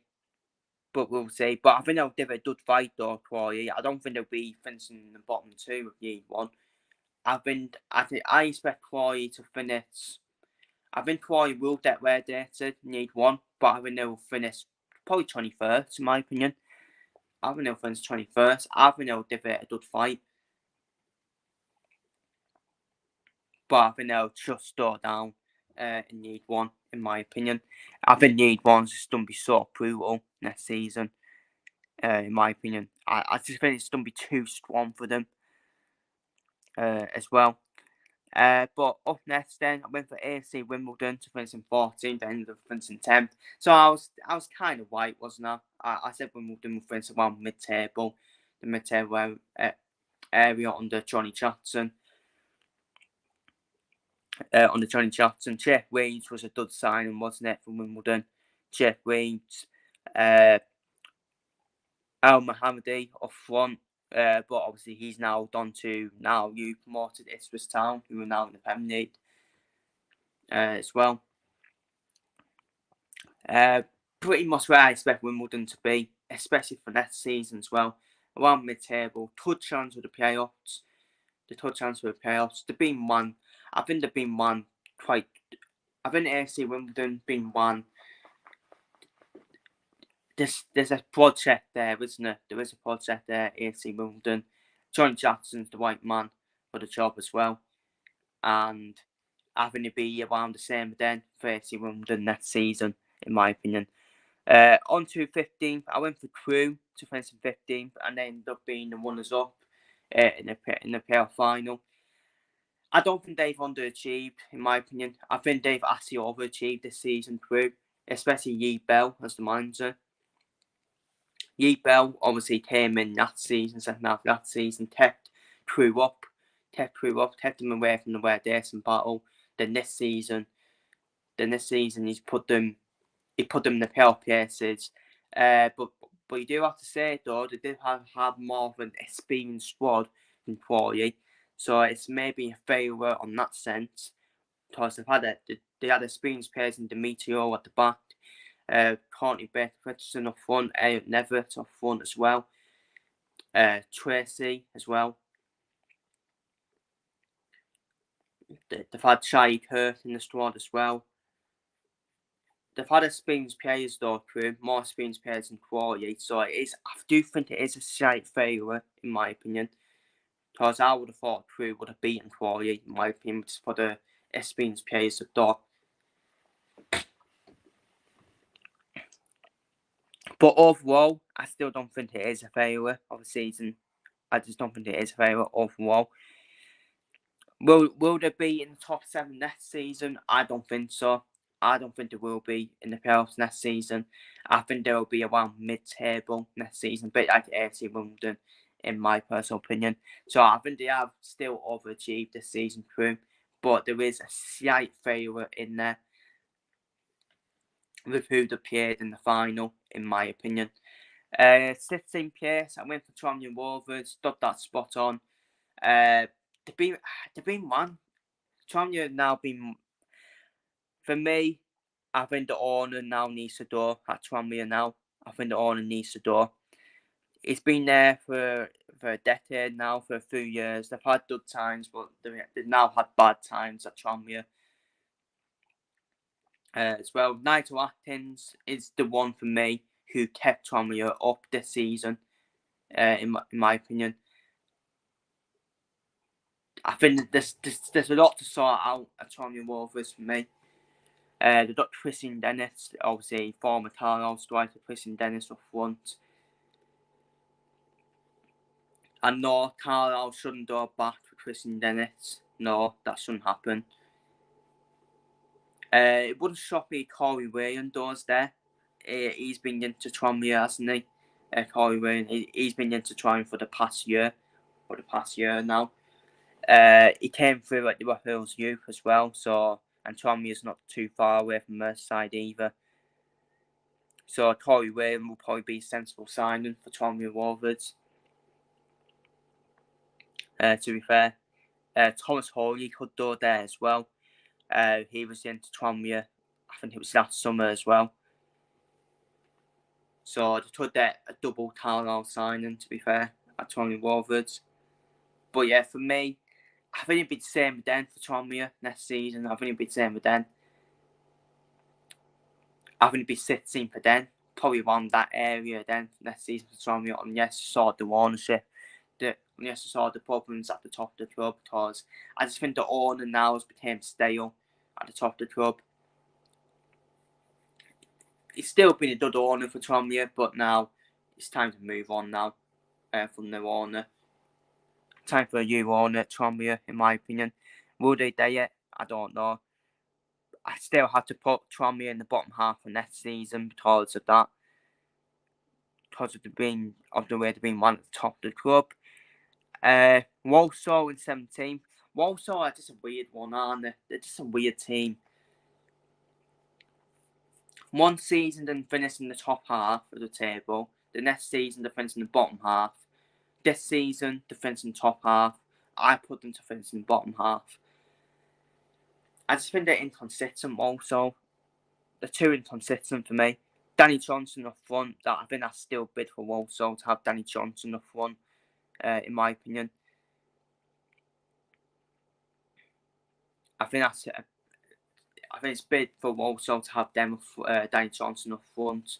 But I think they'll give it a good fight though, Quarry. I don't think they'll be finishing in the bottom 2 of League 1. I expect Quarry to finish. I think Quarry will get relegated in League 1, but I think they'll finish probably 21st, in my opinion. I think they'll finish 21st. I think they'll give it a good fight. But I think they'll just go down in League 1, in my opinion. I think League 1's just going to be so brutal next season, in my opinion. I just think it's going to be too strong for them as well. But up next then, I went for AFC Wimbledon to finish in 14th, ended up finishing 10th. So I was kind of right, wasn't I? I said Wimbledon would finish around mid-table, the mid-table area under Johnny Jackson. Jeff Reeves was a good signing, wasn't it, from Wimbledon? Jeff Reeves Al Mohammadi up front. But obviously he's now gone to you promoted Ipswich Town, who are now in the Premier League as well. Pretty much where I expect Wimbledon to be, especially for next season as well. Around mid-table, touch chance with the playoffs. The touch chance with the playoffs. They've been one. I think they've been one quite. I think AFC Wimbledon been one. There's a project there, isn't there? There is a project there, AFC Wimbledon. John Jackson's the right man for the job as well. And I think it'd be around the same then for AFC Wimbledon next season, in my opinion. On to 15th, I went for Crewe to finish in 15th and ended up being the runners-up in the playoff final. I don't think they've underachieved, in my opinion. I think they've actually overachieved this season, Crewe, especially Yi Bell as the manager. Yi Bell obviously came in that season, second half of that season, kept Crewe up, kept them away from the relegation battle. Then this season he's put them in the playoff places. But you do have to say though, they do have more of an experienced squad than Crawley, so it's maybe a failure on that sense because they had experienced players in Demetrio at the back. Courtney Baker Richardson up front, Eric Nevitt up front as well, Tracy as well. They've had Shai Kirk in the squad as well. They've had experienced players though, Crewe, more experienced players than Crawley, so I do think it is a slight failure in my opinion, because I would have thought Crewe would have beaten Crawley in my opinion, just for the experienced players they've got. But overall, I still don't think it is a failure of the season. I just don't think it is a failure overall. Will they be in the top 7 next season? I don't think so. I don't think they will be in the playoffs next season. I think they will be around mid-table next season, a bit like AFC Wimbledon, in my personal opinion. So I think they have still overachieved this season, Crewe, but there is a slight failure in there with who they played in the final, in my opinion. 16th place, I went for Tranmere Rovers, got that spot on. They've been one. Tranmere have now been, for me, I think the owner now needs to go at Tranmere now. I think the owner needs to go. It's been there for a decade now, for a few years. They've had good times, but they've now had bad times at Tranmere. As well, Nigel Atkins is the one for me who kept Tranmere up this season, in my opinion. I think there's a lot to sort out at Tranmere Rovers for me. They've got Christian Dennis, obviously former Carlisle striker Christian Dennis up front. I know Carlisle shouldn't go back for Christian Dennis. No, that shouldn't happen. It wouldn't shock me Corey Whelan does there. He's been into Tranmere, hasn't he? Corey Whelan, he's been into Tranmere for the past year now. He came through at the Rock Hills Youth as well, so, and Tranmere's not too far away from Merseyside either. So Corey Whelan will probably be a sensible signing for Tranmere Rovers. To be fair, Thomas Hawley could go there as well. He was into Tranmere, I think it was last summer as well. So they could get a double Carlisle signing, to be fair, at Tranmere Rovers. But yeah, for me, I think it'd be the same again for Tranmere next season. I think it'd be the same again. I think it'd be 16th again, probably around that area then next season for Tranmere. And yes, I saw the ownership. Yes, I saw the problems at the top of the club, because I just think the owner now has become stale at the top of the club. He's still been a good owner for Tranmere, but now it's time to move on now from the owner. Time for a new owner at Tranmere, in my opinion. Will they do it? I don't know. I still have to put Tranmere in the bottom half of next season because of that. Because of the way they've been one at the top of the club. Walsall in 17th. Walsall are just a weird one, aren't they? They're just a weird team. One season and finished in the top half of the table. The next season, they finish in the bottom half. This season, they finish in the top half. I put them to finish in the bottom half. I just think they're inconsistent also. They're too inconsistent for me. Danny Johnson up front, I think that's still big for Walsall to have Danny Johnson up front, in my opinion. I think it's big for Walsall to have Danny Johnson up front.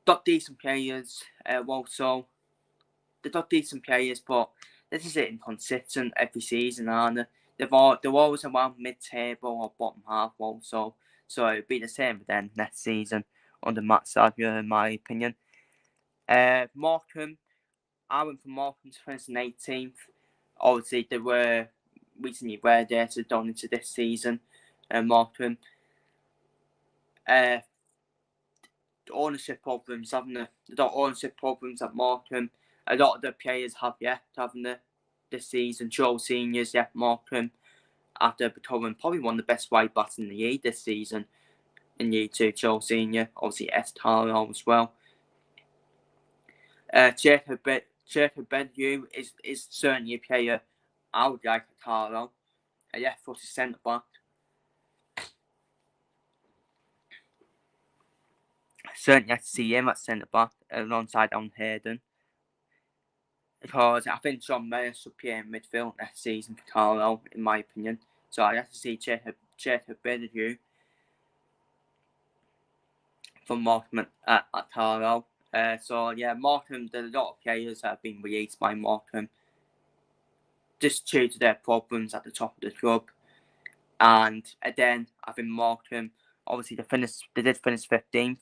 Got decent players, Walsall. They've got decent players, but this is inconsistent every season, aren't they? They're always around mid-table or bottom half Walsall. So it'll be the same with them next season under Matt Savia, in my opinion. Morecambe, I went from Morecambe to finish in 18th. Obviously, they were recently were there to done into this season. Morecambe. Ownership problems, haven't they? They've got ownership problems at Morecambe. A lot of the players have haven't they? This season, Joe Seniors, Morecambe, after becoming probably one of the best right backs in the league this season. In Year 2, Joe Senior, obviously S. Taro as well. Jacob Bedue is certainly a player I would like at Taro. For his centre back. Certainly like to see him at centre back alongside Alan Hayden. Because I think John Mayer should play in midfield next season for Taro, in my opinion. So I'd have to see Jacob Bedue from Morecambe at Taro. Morecambe, there's a lot of players that have been released by Morecambe just due to their problems at the top of the club. And then I think Morecambe, obviously they did finish 15th,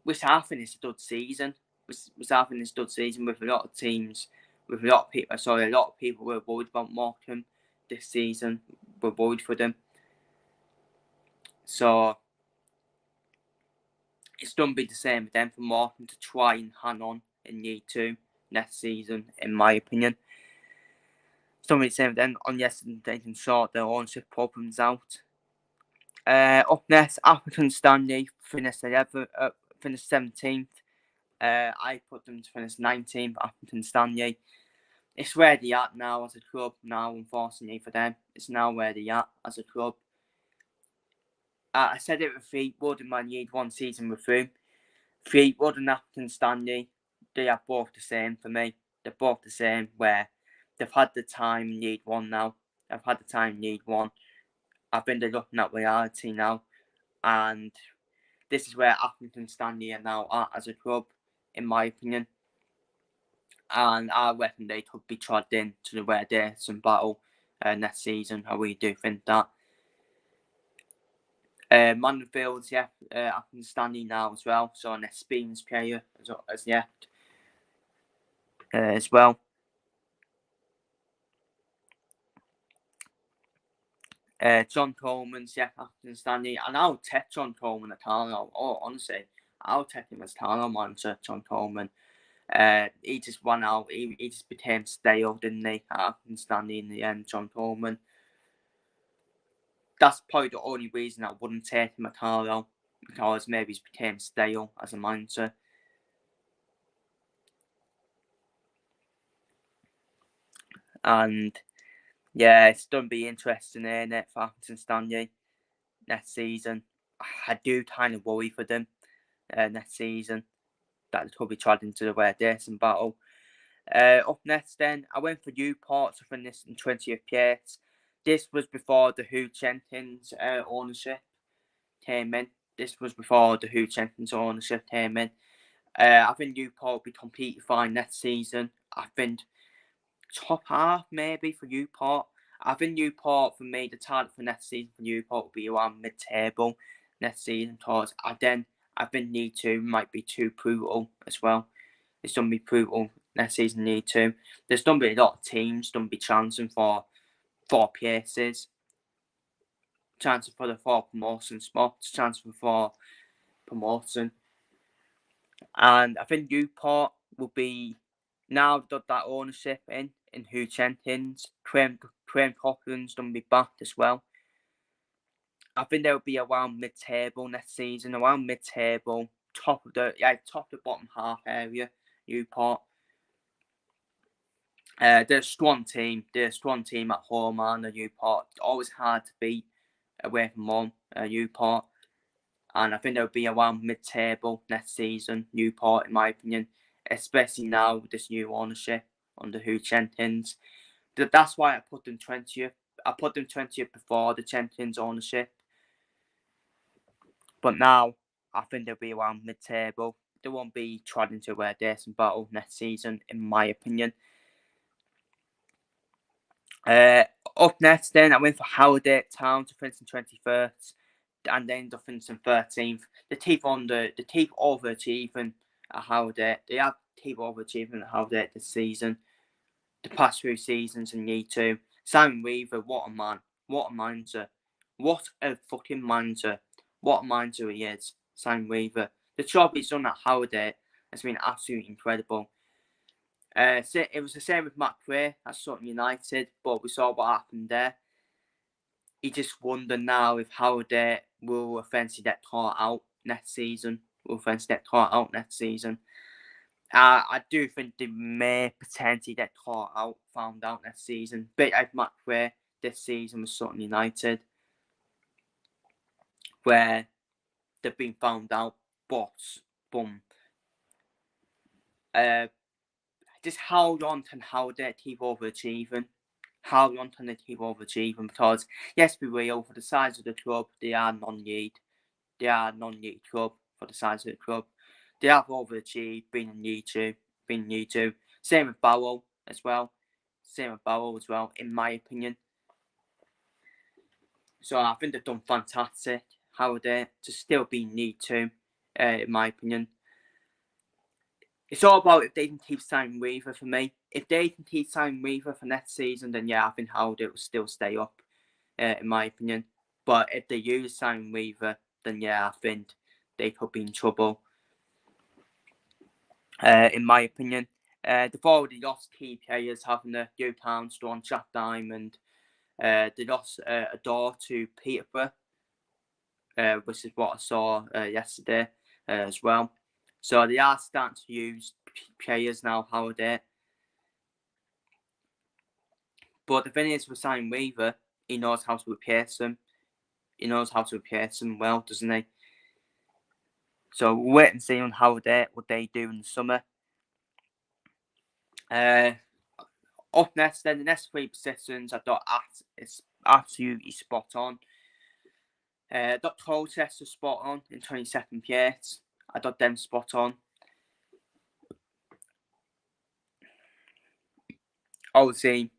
which I think is a good season. Which I think is a good season with a lot of teams, with a lot of people were worried about Morecambe this season. Were worried for them. So it's going to be the same with them for Morecambe to try and hang on in Year 2 next season, in my opinion. It's going to be the same with them. On yesterday, they can sort their ownership problems out. Up next, Appleton Stanley finished 17th. I put them to finish 19th, Appleton Stanley. It's where they're at now as a club, now, unfortunately for them. It's now where they're at as a club. I said it with Fleetwood in my League 1 season with them. Fleetwood and Appleton Stanley, they are both the same for me. They're both the same, where they've had the time in League 1 now. I've had the time in League 1. I think they're looking at reality now. And this is where Appleton Stanley are now at as a club, in my opinion. And I reckon they could be trod into the where there's some battle next season. I really do think that. Manfields, Appleton Stanley now as well. So an experienced player as well. John Coleman's, Appleton Stanley. And I'll take John Coleman at Tarnow. Oh, honestly, I'll take him as Tarnow manager, John Coleman. He just won out. He just became stale, didn't he? Appleton Stanley in the end, John Coleman. That's probably the only reason I wouldn't take him at Tarnow, because maybe he's became stale as a manager. And it's going to be interesting, isn't it, for Appleton Stanley next season. I do kind of worry for them next season that they could be tried into the relegation battle. Up next, then, I went for Newport to finish in 20th place. This was before the Hugh Jenkins ownership came in. I think Newport will be completely fine next season. I think top half maybe for Newport. I think Newport, for me, the target for next season for Newport will be around mid-table next season. Because I think League 2 might be too brutal as well. It's going to be brutal next season, League 2. There's going to be a lot of teams going to be chancing for 4 places. Chancing for the 4 promotion spots. Chancing for promotion. And I think Newport will be, now they've got that ownership in Hugh Jenkins. Graham Coughlin's going to be back as well. I think they'll be around mid-table next season, around mid-table top of the bottom half area. Newport. They're a strong team. They're a strong team at home, and Newport. Always hard to beat away from home. Newport. And I think they'll be around mid-table next season, Newport, in my opinion, especially now with this new ownership under Hugh Jenkins. That's why I put them 20th. I put them 20th before the Jenkins ownership. But now, I think they'll be around mid-table. They won't be trying to wear decent battle next season, in my opinion. Up next, then, I went for Howard Town to finish in 21st. And then the finishing 13th. The team overachieving at Howard. They have team overachieving at Howard this season. The past few seasons in League 2. Simon Weaver, what a man. What a manager. What a fucking manager. What a manager he is, Simon Weaver. The job he's done at Howard has been absolutely incredible. It was the same with Matt Gray at Sutton United, but we saw what happened there. He just wonder now if Howard will eventually get caught out next season. I do think they may potentially get found out next season. Bit like Matt Gray this season with Sutton United, where they've been found out, but just how long can Howard keep overachieving? How long can they keep overachieving? Because, yes, be real, for the size of the club, they are non-league. They are a non-league club for the size of the club. They have overachieved, being in League 2. Same with Barrow as well, in my opinion. So I think they've done fantastic, Howard, to still be in League 2, in my opinion. It's all about if they can keep Simon Weaver for me. If they can keep Simon Weaver for next season, then yeah, I think Howard will still stay up, in my opinion. But if they use Simon Weaver, then yeah, I think they could be in trouble, in my opinion. They've already lost key players, having the Hugh Townstone, Jack Diamond. They lost a door to Peterborough, which is what I saw yesterday as well. So they are starting to use players now, Howard. But the thing is with Simon Weaver, he knows how to replace them. He knows how to replace them well, doesn't he? So we'll wait and see on what they do in the summer. Up next, then, the next 3 positions I thought it's absolutely spot on. I thought Colchester spot on in 22nd place. I thought them spot on. Obviously,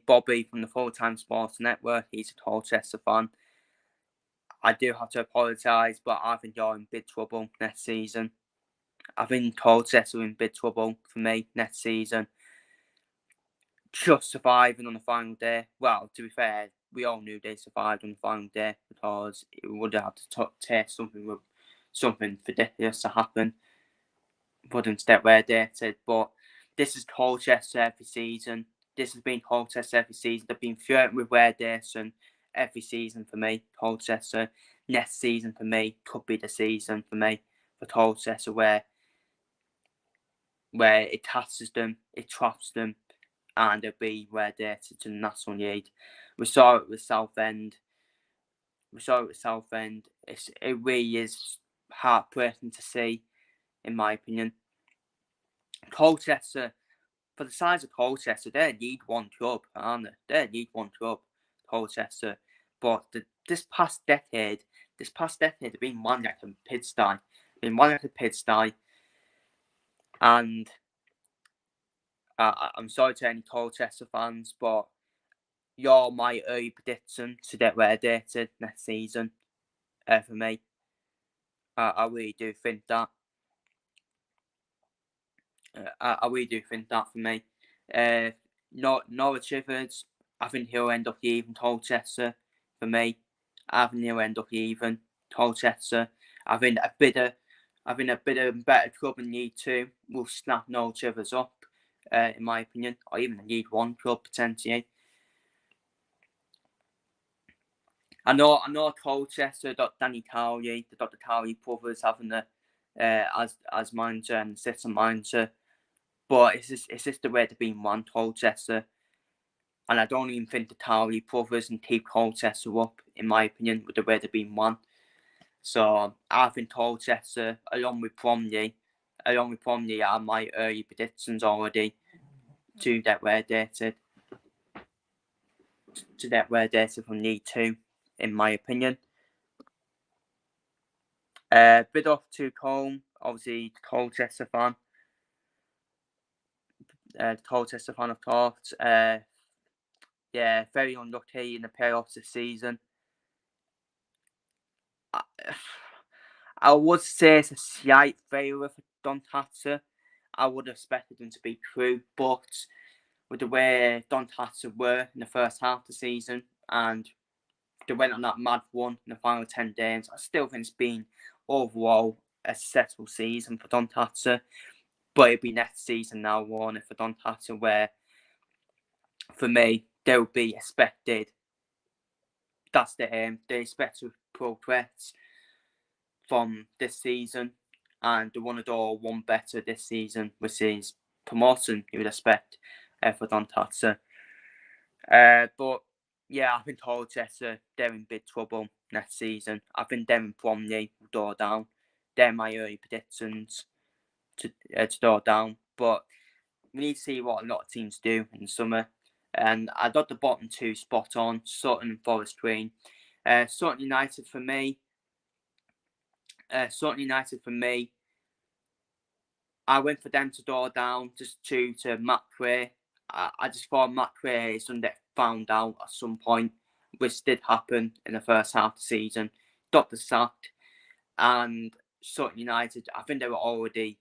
Bobby from the Full-Time Sports Network, he's a Colchester fan. I do have to apologise, but I think you're in big trouble next season. I think Colchester are in big trouble for me next season. Just surviving on the final day. Well, to be fair, we all knew they survived on the final day because it would have to take something ridiculous to happen for them to get relegated. But this is Colchester every season. This has been Colchester every season. They've been flirting with relegation every season for me. Colchester next season for me could be the season for me for Colchester where it tasks them, it traps them, and they'll be relegated to the National League. We saw it with Southend. It really is heartbreaking to see, in my opinion. Colchester, for the size of Colchester, they're a League 1 club, aren't they? They're a League 1 club, Colchester. But this past decade, they've been one like a pigsty. And I'm sorry to any Colchester fans, but you're my early prediction to get relegated next season. For me, I really do think that. I really do think that for me. Norwich Rivers, I think he'll end up even Colchester for me. I think he'll end up even Colchester. I think a bit of better club in League 2 will snap Norwich Rivers up, in my opinion, or even a League 1 club potentially. I know Colchester got Danny Cowley, they got the Cowley brothers having the as manager and assistant manager, but it's just the way they've been run, Colchester, and I don't even think the Cowley brothers can keep Colchester up, in my opinion, with the way they've been run. So I think Colchester, along with Bromley, are my early predictions already to get relegated from League Two, in my opinion. Bit off to Colm, obviously the Colchester fan. Of course. Yeah, very unlucky in the playoffs this season. I, I would say it's a slight failure for Doncaster. I would have expected them to be through, but with the way Doncaster were in the first half of the season, and they went on that mad run in the final 10 games, I still think it's been overall a successful season for Doncaster. But it'll be next season now, Warner, for Doncaster, where, for me, they'll be expected. That's the aim. They expect to progress from this season, and they want to do one better this season, which is promotion, you would expect, for Doncaster. But yeah, I think Colchester, they're in big trouble next season. I think them and Bromley will go down. They're my early predictions to go down. But we need to see what a lot of teams do in the summer. And I got the bottom two spot on, Sutton and Forest Green. Sutton United for me, I went for them to go down just due to Matt Quay. I just thought Matt Quay is going to get found out at some point, which did happen in the first half of the season. Got the sacked, and Sutton United, I think they were already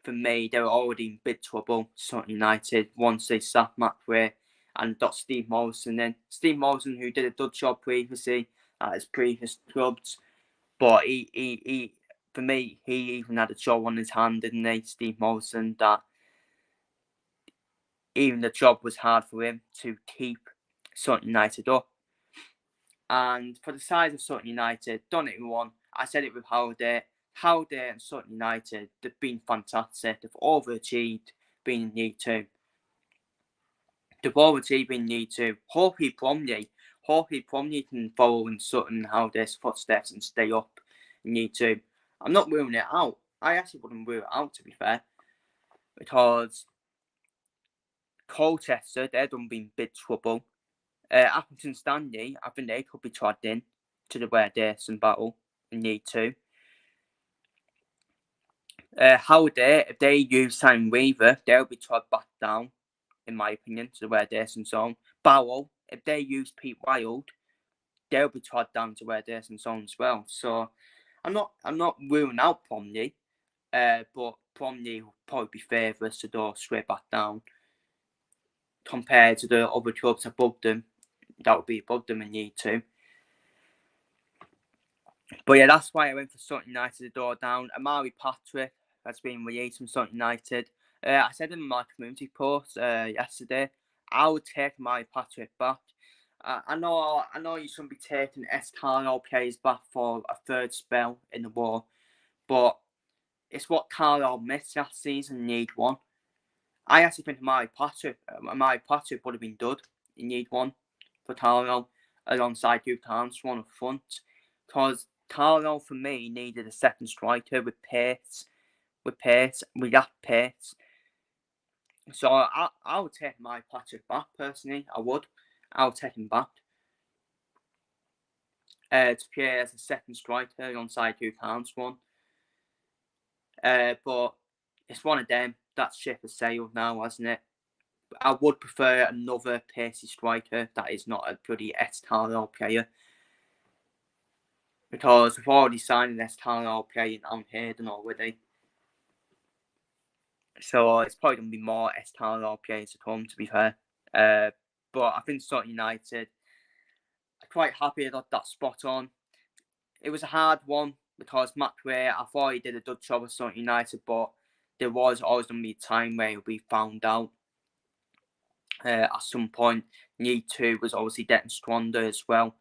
in big trouble, Sutton United, once they sacked Matt Quay and got Steve Morrison in. Steve Morrison, who did a good job previously at his previous clubs, but he for me, he even had a job on his hand, didn't he, Steve Morrison, that even the job was hard for him to keep Sutton United up. And for the size of Sutton United, don't get me wrong, I said it with Howday and Sutton United, they've been fantastic. They've overachieved being in League Two. Hopefully Bromley can follow in Sutton and Howday's footsteps and stay up in League Two. I'm not ruling it out. I actually wouldn't rule it out, to be fair, because Colchester, they're done being big trouble. Accrington Stanley, I think they could be dragged in to the relegation battle in League Two. Howday, if they use Simon Weaver, they'll be trod back down, in my opinion, to the relegation zone. Barrow, if they use Pete Wild, they'll be trod down to relegation zone as well. So I'm not ruling out Bromley, but Bromley will probably be favourites to go straight back down compared to the other clubs above them. That would be above them in League Two. But yeah, that's why I went for Sutton United to go down. Amari Patrick has been released from Sutton United. I said in my community post yesterday, I would take Amari Patrick back. I know you shouldn't be taking ex-Carlisle players back for a third spell in the war, but it's what Carlisle missed last season in League One. I actually think Amari Patrick would have been good in League One for Carlisle alongside Duke Armstrong up front, because Carlisle for me needed a second striker with pace. We got pace. So I would take Amari Patrick back personally. I would take him back to play as a second striker alongside Duke Armstrong. But it's one of them. That ship has sailed now, hasn't it? I would prefer another pacey striker that is not a bloody ex-Carlisle player, because we've already signed an ex-Carlisle player in Hayden already. So it's probably going to be more ex-Carlisle players to come, to be fair. But I think Sutton United are quite happy I got that spot on. It was a hard one because Matt Quay, I thought he did a good job with Sutton United, but there was always going to be a time where he'll be found out. at some point. Year 2 was obviously getting stronger as well.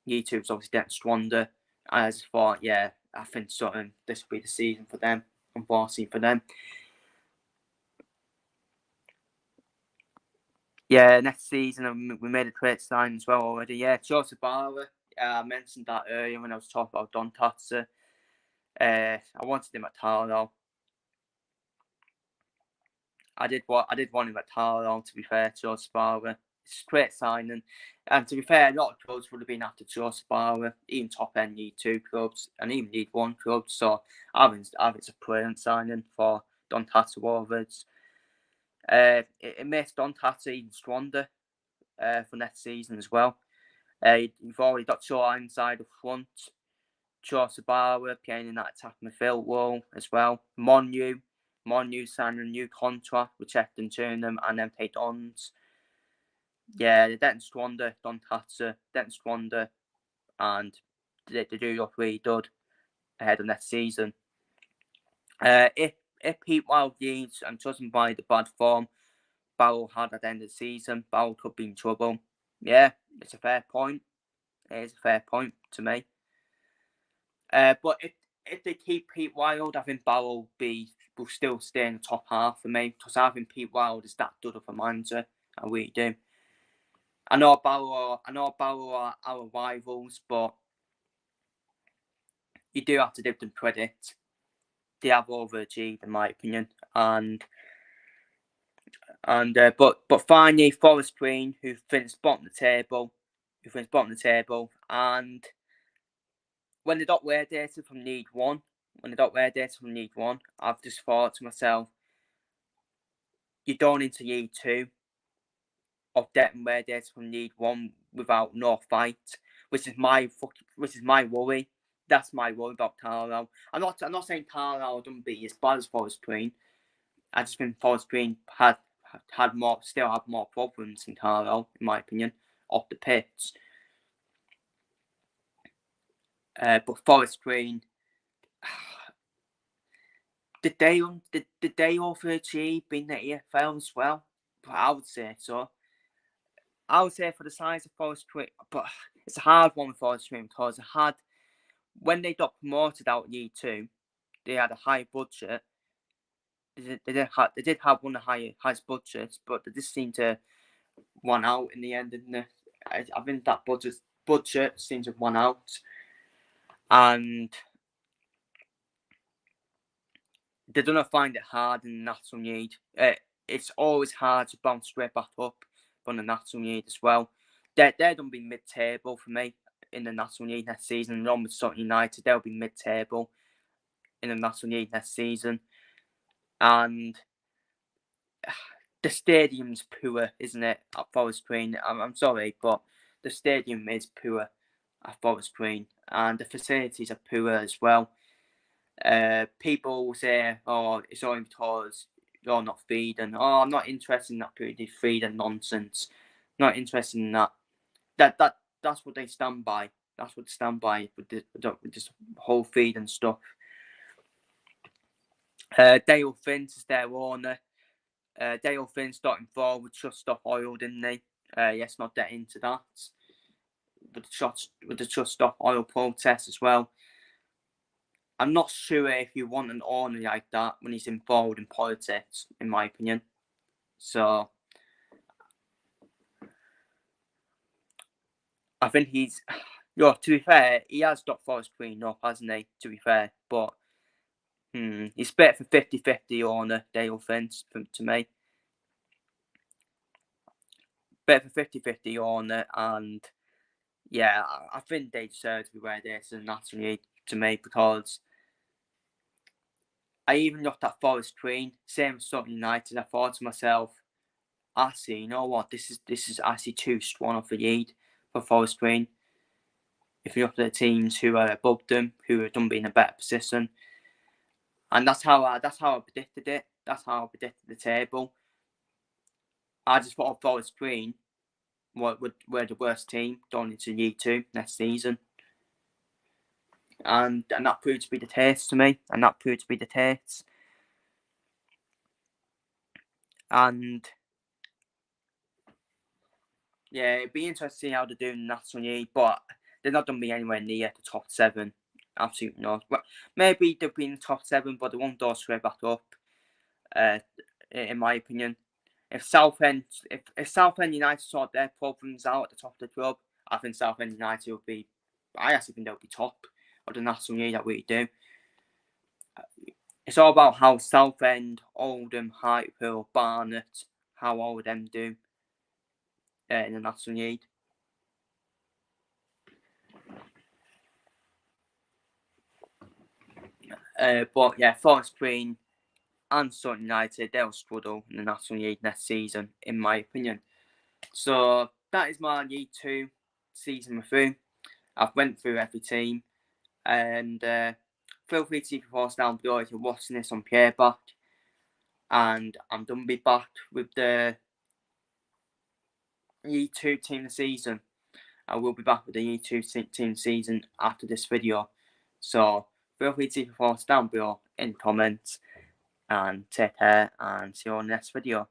Year 2 was obviously getting stronger. I just thought, yeah, I think this will be the season for them, unfortunately for them. Yeah, next season we made a great sign as well already. Yeah, Joseph Barber. I mentioned that earlier when I was talking about Don Tatzer. I wanted him at Tarlow. I did want him at Tarlow, to be fair, Joseph Barber. It's a great signing. And to be fair, a lot of clubs would have been after Joseph Barber, even top end League 2 clubs and even League 1 clubs. So I think it's a brilliant signing for Don Tatzer Wolves. It makes Don Tatzer even stronger for next season as well. You've already got Shaw inside up front. Shaw Sabara playing in that attack midfield role as well. Monu signing a new contract with Chefton Turnham and then paid Dons. Yeah, they're getting stronger, Don Tatzer, getting stronger, and they do look really good ahead of next season. If Pete Wild leads and doesn't buy the bad form Barrow had at the end of the season, Barrow could be in trouble. Yeah, it's a fair point. It is a fair point to me. But if they keep Pete Wild, I think Barrow will still stay in the top half for me, because I think Pete Wild is that good of a manager. I really do. I know Barrow are our rivals, but you do have to give them credit. They have overachieved, in my opinion, but finally Forest Green, who finished bottom of the table, and when they got relegated from League One, I've just thought to myself, you're going into League 2 of getting relegated from League 1 without no fight, which is my worry. That's my worry about Carlisle. I'm not saying Carlisle don't be as bad as Forest Green. I just think Forest Green still have more problems than Carlisle, in my opinion, off the pitch. But Forest Green, did they overachieve being the EFL as well? I would say so. I would say for the size of Forest Green, but it's a hard one with Forest Green because when they got promoted out in Year 2, they had a high budget. They did have one of the highest budgets, but they just seemed to won out in the end. I think that budget seems to have won out, and they're gonna find it hard in the National League. It's always hard to bounce straight back up from the National League as well. They're gonna be mid-table for me in the National League next season. Along with Sutton United, they'll be mid-table in the National League next season, and the stadium's poor, isn't it, at Forest Green? I'm sorry, but the stadium is poor at Forest Green, and the facilities are poor as well. People will say, "Oh, it's only because you're not feeding." Oh, I'm not interested in that period feeding nonsense. Not interested in that. That's what they stand by. That's what they stand by with this whole feeding stuff. Dale Finch is their owner. Dale Finn starting forward just stop oil, didn't they? Yes, not get into that. With the just stop oil protest as well. I'm not sure if you want an owner like that when he's involved in politics, in my opinion. So I think he's, to be fair, he has got Forest Green up, hasn't he? To be fair, but he's better for 50-50 owner, Dale Finch, to me. Better for 50-50 owner, and yeah, I think they deserve to be where they are in the National League to me, because I even looked at Forest Green, same as Sutton United. I thought to myself, actually, you know what? This is actually too strong of a lead for Forest Green. If you look at the teams who are above them, who have done be in a better position, and that's how I predicted it. That's how I predicted the table. I just thought Forest Green were the worst team going into League 2 next season. And that proved to be the case to me. And Yeah, it'd be interesting to see how they're doing in National League, but they're not going to be anywhere near the top 7. Absolutely not. But maybe they'll be in the top 7, but they won't go straight back up. In my opinion, if Southend United sort their problems out at the top of the club, I think Southend United will be. I actually think they'll be top of the National League. I really do. It's all about how Southend, Oldham, Hartlepool, Barnet, how all of them do in the National League. But yeah, Forest Green and Sutton United, they'll struggle in the National League next season, in my opinion. So that is my League 2 season review. I've went through every team, and feel free to leave your thoughts down below if you're watching this on playback. And I'm done to be back with the League 2 team of the season. I will be back with the League 2 team season after this video. So feel free to leave your thoughts down below in the comments, and take care and see you on the next video.